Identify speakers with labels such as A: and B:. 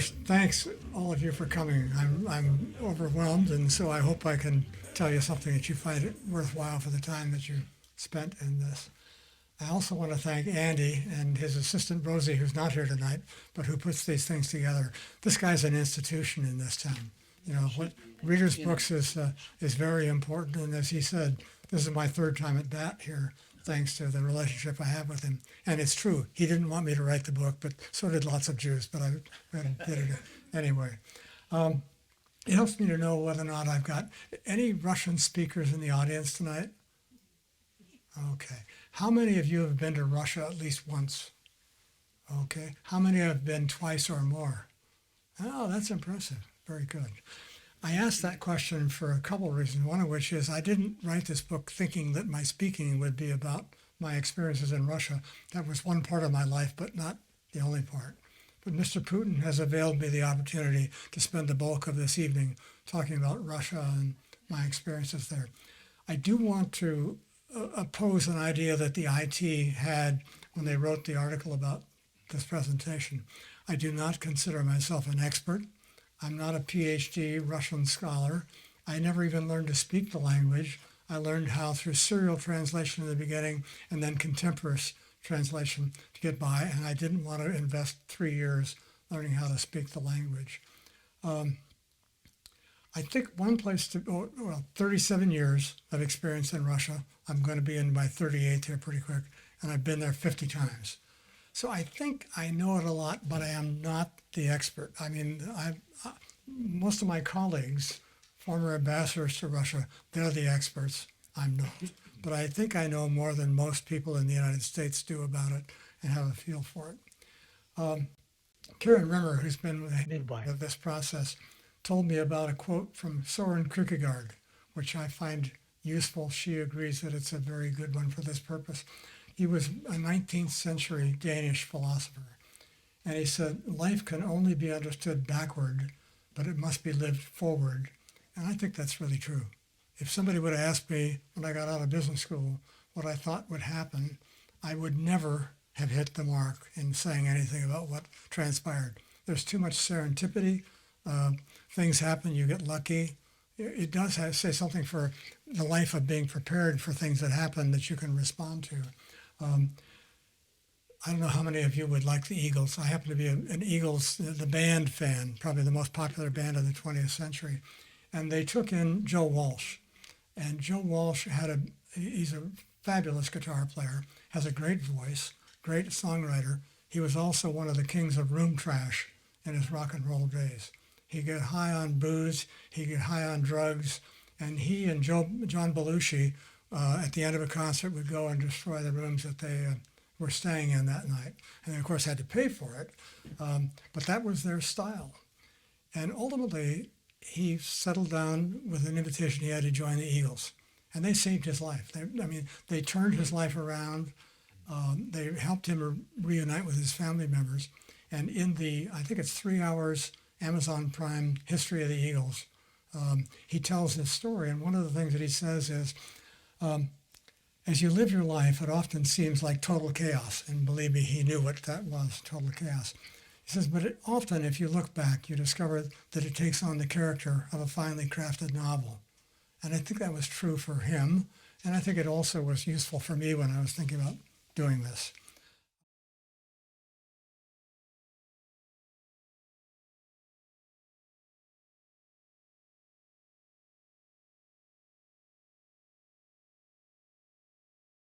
A: First, thanks all of you for coming. I'm overwhelmed, and so I hope I can tell you something that you find it worthwhile for the time that you spent in this. I also want to thank Andy and his assistant Rosie, who's not here tonight, but who puts these things together. This guy's an institution in this town. You know, what readers' books is very important, and as he said, this is my third time at bat here, thanks to the relationship I have with him. And it's true, he didn't want me to write the book, but so did lots of Jews, but I did it anyway. It helps me to know whether or not I've got any Russian speakers in the audience tonight. Okay. How many of you have been to Russia at least once? Okay. How many have been twice or more? Oh, that's impressive. Very good. I asked that question for a couple of reasons, one of which is I didn't write this book thinking that my speaking would be about my experiences in Russia. That was one part of my life, but not the only part. But Mr. Putin has availed me the opportunity to spend the bulk of this evening talking about Russia and my experiences there. I do want to oppose an idea that the IT had when they wrote the article about this presentation. I do not consider myself an expert. I'm not a PhD Russian scholar. I never even learned to speak the language. I learned how through serial translation in the beginning and then contemporaneous translation to get by, and I didn't want to invest 3 years learning how to speak the language. I think one place to, 37 years of experience in Russia. I'm going to be in my 38th here pretty quick, and I've been there 50 times. So I think I know it a lot, but I am not the expert. I mean, most of my colleagues, former ambassadors to Russia, they're the experts. I'm not. But I think I know more than most people in the United States do about it and have a feel for it. Karen Rimmer, who's been with of this process, told me about a quote from Soren Kierkegaard, which I find useful. She agrees that it's a very good one for this purpose. He was a 19th century Danish philosopher, and he said, life can only be understood backward, but it must be lived forward. And I think that's really true. If somebody would have asked me when I got out of business school what I thought would happen, I would never have hit the mark in saying anything about what transpired. There's too much serendipity. Things happen, you get lucky. It does say something for the life of being prepared for things that happen that you can respond to. I don't know how many of you would like the Eagles. I happen to be an Eagles, the band fan, probably the most popular band of the 20th century. And they took in Joe Walsh. And Joe Walsh he's a fabulous guitar player, has a great voice, great songwriter. He was also one of the kings of room trash in his rock and roll days. He'd get high on booze, he'd get high on drugs, and he and John Belushi, at the end of a concert, would go and destroy the rooms that they were staying in that night. And they, of course, had to pay for it, but that was their style. And ultimately, he settled down with an invitation he had to join the Eagles. And they saved his life. They turned his life around. They helped him reunite with his family members. And in I think it's 3 hours, Amazon Prime History of the Eagles, he tells this story. And one of the things that he says is, as you live your life, it often seems like total chaos. And believe me, he knew what that was, total chaos. He says, but often if you look back, you discover that it takes on the character of a finely crafted novel. And I think that was true for him. And I think it also was useful for me when I was thinking about doing this.